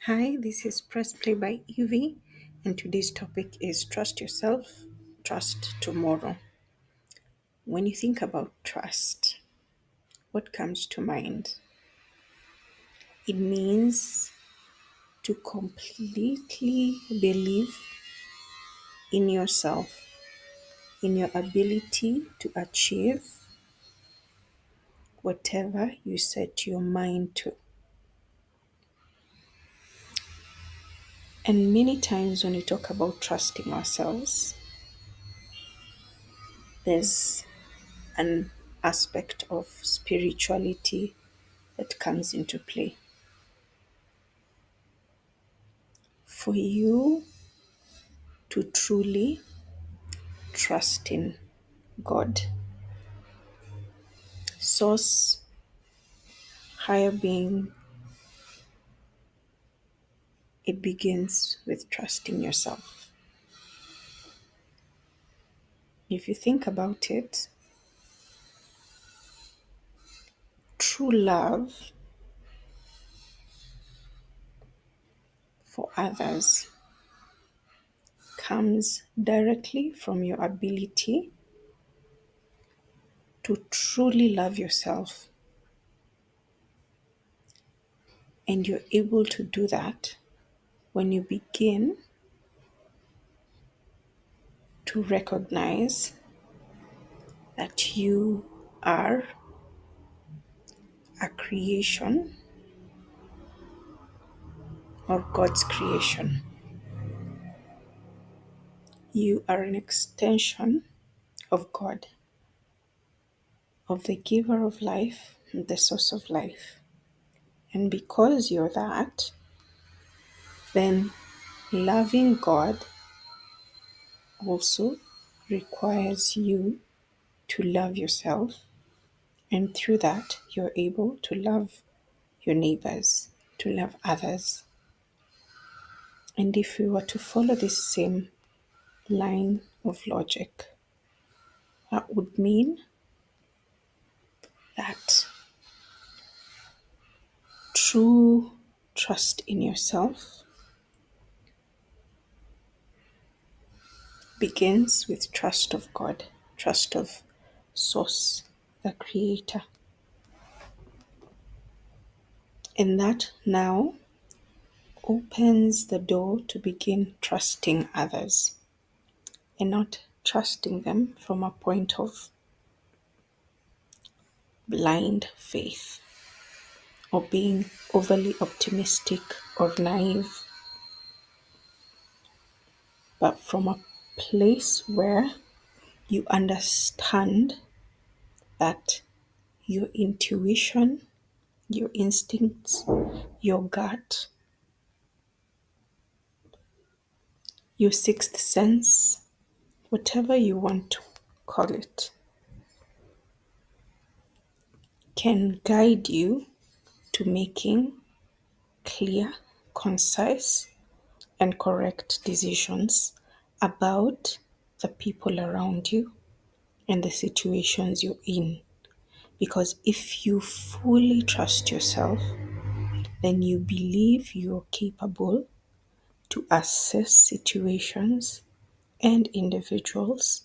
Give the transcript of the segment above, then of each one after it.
Hi, this is Press Play by Evie, and today's topic is Trust Yourself, Trust Tomorrow. When you think about trust, what comes to mind? It means to completely believe in yourself, in your ability to achieve whatever you set your mind to. And many times when we talk about trusting ourselves, there's an aspect of spirituality that comes into play. For you to truly trust in God, Source, higher being, it begins with trusting yourself. If you think about it, true love for others comes directly from your ability to truly love yourself. And you're able to do that when you begin to recognize that you are a creation or God's creation. You are an extension of God, of the giver of life, the source of life. And because you're that, then loving God also requires you to love yourself. And through that, you're able to love your neighbors, to love others. And if we were to follow this same line of logic, that would mean that true trust in yourself begins with trust of God, trust of Source, the Creator. And that now opens the door to begin trusting others and not trusting them from a point of blind faith or being overly optimistic or naive, but from a place where you understand that your intuition, your instincts, your gut, your sixth sense, whatever you want to call it, can guide you to making clear, concise, and correct decisions about the people around you and the situations you're in. Because if you fully trust yourself, then you believe you're capable to assess situations and individuals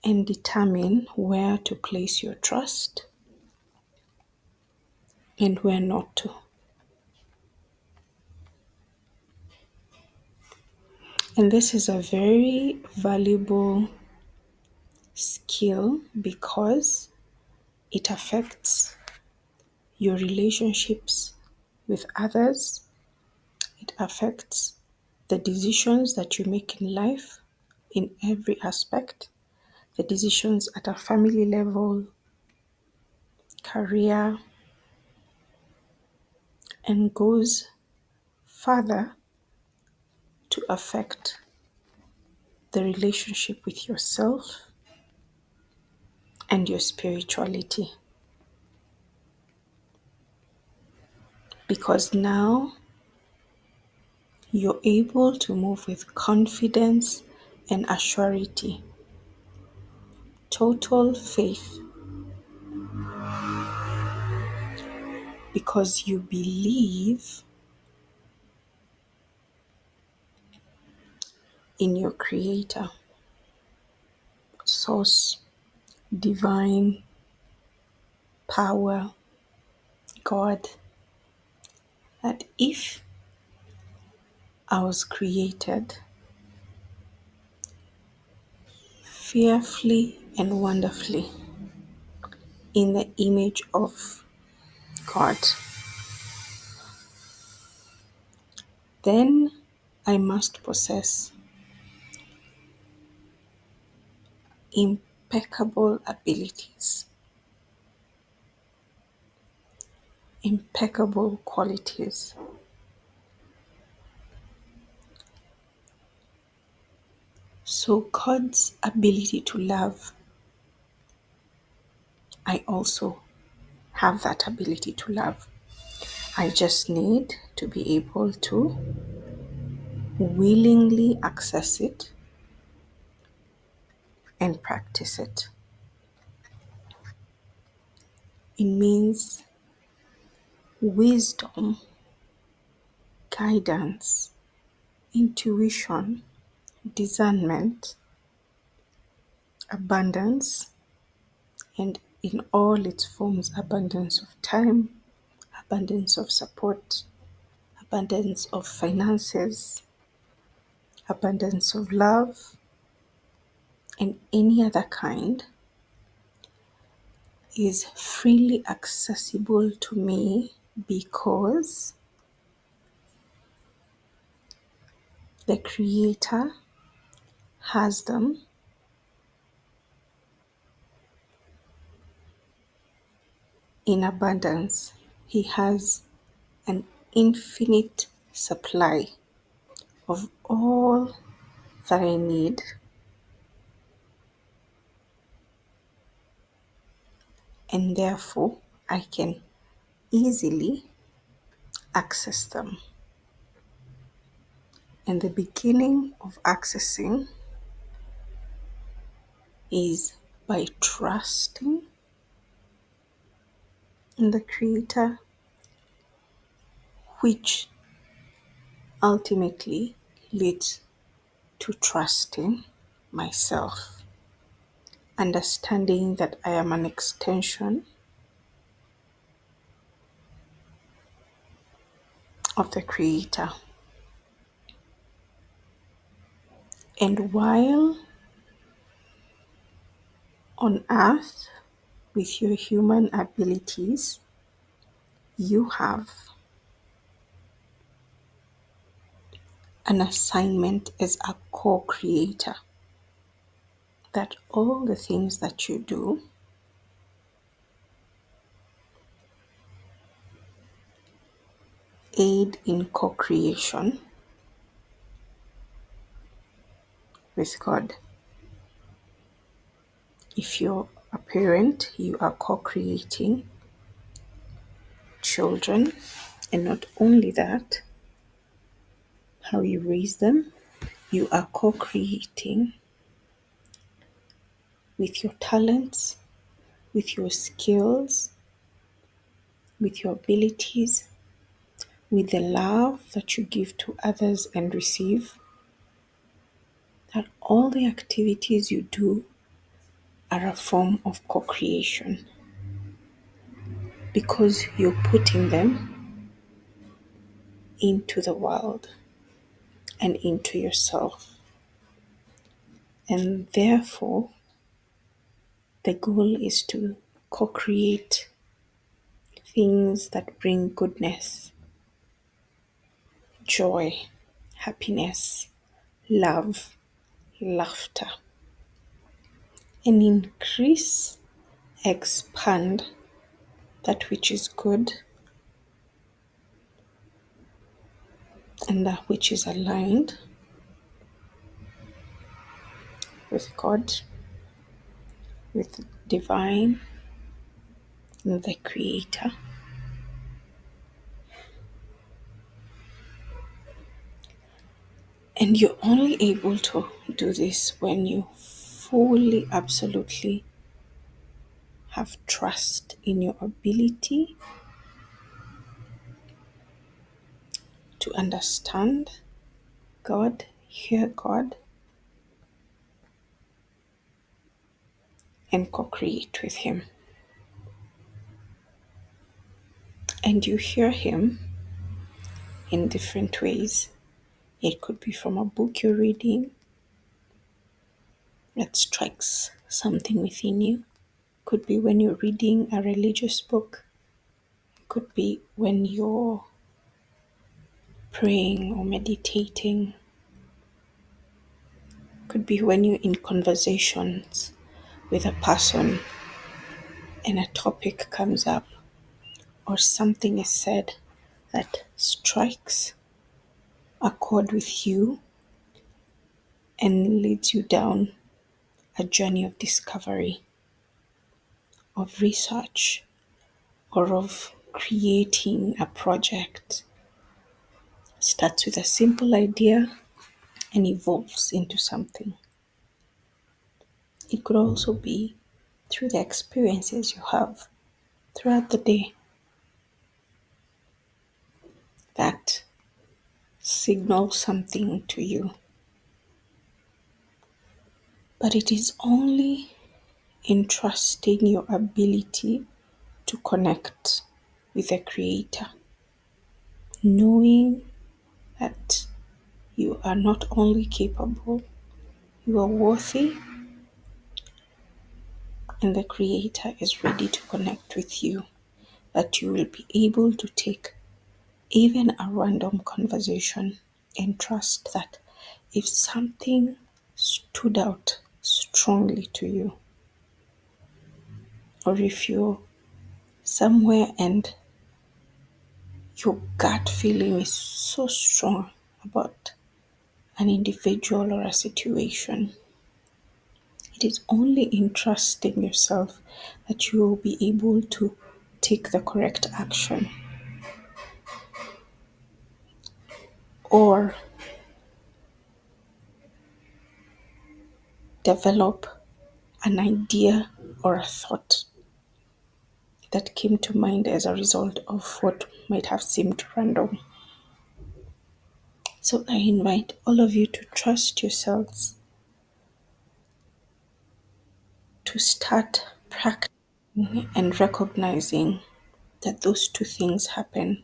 and determine where to place your trust and where not to. And this is a very valuable skill because it affects your relationships with others. It affects the decisions that you make in life in every aspect, the decisions at a family level, career, and goes further to affect the relationship with yourself and your spirituality. Because now you're able to move with confidence and assurity, total faith because you believe in your Creator, Source, Divine, Power, God, that if I was created fearfully and wonderfully in the image of God, then I must possess impeccable abilities, impeccable qualities. So, God's ability to love, I also have that ability to love. I just need to be able to willingly access it and practice it. It means wisdom, guidance, intuition, discernment, abundance, and in all its forms, abundance of time, abundance of support, abundance of finances, abundance of love, and any other kind is freely accessible to me because the Creator has them in abundance. He has an infinite supply of all that I need, and therefore I can easily access them. And the beginning of accessing is by trusting in the Creator, which ultimately leads to trusting myself, understanding that I am an extension of the Creator. And while on earth with your human abilities, you have an assignment as a co creator, that all the things that you do aid in co creation with God. If you're a parent, you are co creating children, and not only that, how you raise them, you are co creating with your talents, with your skills, with your abilities, with the love that you give to others and receive, that all the activities you do are a form of co creation because you're putting them into the world and into yourself. And therefore, the goal is to co create things that bring goodness, joy, happiness, love, laughter, and increase, expand that which is good and that which is aligned with God, with divine, and the Creator. And you're only able to do this when you fully, absolutely have trust in your ability to understand God, hear God, and co create with Him. And you hear Him in different ways. It could be from a book you're reading that strikes something within you. Could be when you're reading a religious book. Could be when you're praying or meditating. Could be when you're in conversations with a person and a topic comes up or something is said that strikes a chord with you and leads you down a journey of discovery, of research, or of creating a project. Starts with a simple idea and evolves into something. It could also be through the experiences you have throughout the day that signal something to you. But it is only in trusting your ability to connect with the Creator, knowing that you are not only capable, you are worthy, and the Creator is ready to connect with you, that you will be able to take even a random conversation and trust that if something stood out strongly to you, or if you're somewhere and your gut feeling is so strong about an individual or a situation, it is only in trusting yourself that you will be able to take the correct action or develop an idea or a thought that came to mind as a result of what might have seemed random. So I invite all of you to trust yourselves, to start practicing and recognizing that those two things happen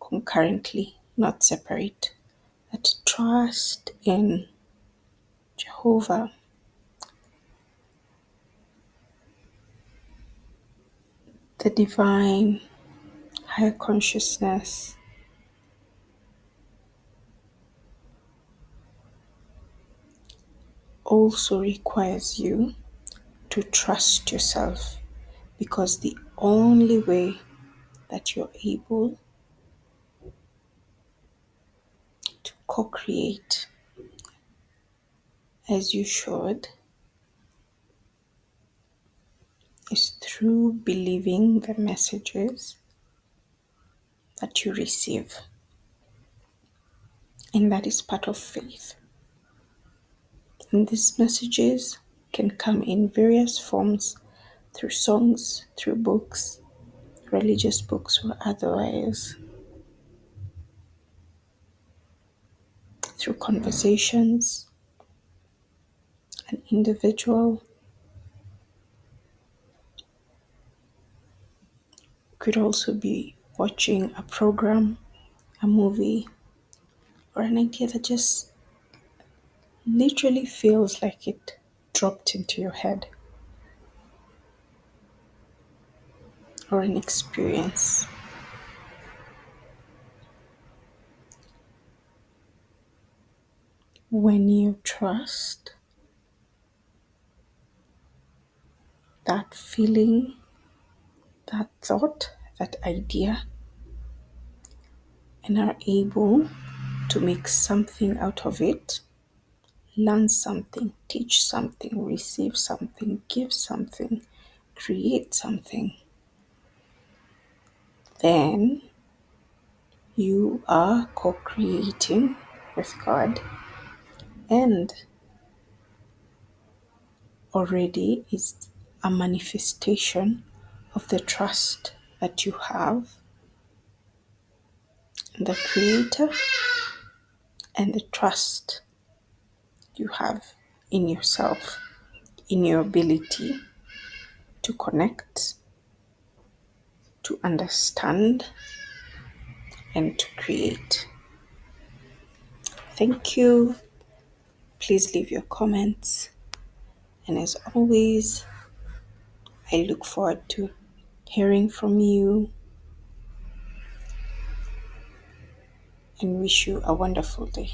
concurrently, not separate. That trust in Jehovah, the divine, higher consciousness, also requires you to trust yourself, because the only way that you're able to co create as you should is through believing the messages that you receive. And that is part of faith. And these messages can come in various forms, through songs, through books, religious books or otherwise, through conversations, an individual could also be watching a program, a movie, or an idea that just literally feels like it dropped into your head, or an experience. When you trust that feeling, that thought, that idea, and are able to make something out of it, learn something, teach something, receive something, give something, create something, then you are co creating with God, and already is a manifestation of the trust that you have the Creator and the trust you have in yourself, in your ability to connect, to understand, and to create. Thank you. Please leave your comments. And as always, I look forward to hearing from you and wish you a wonderful day.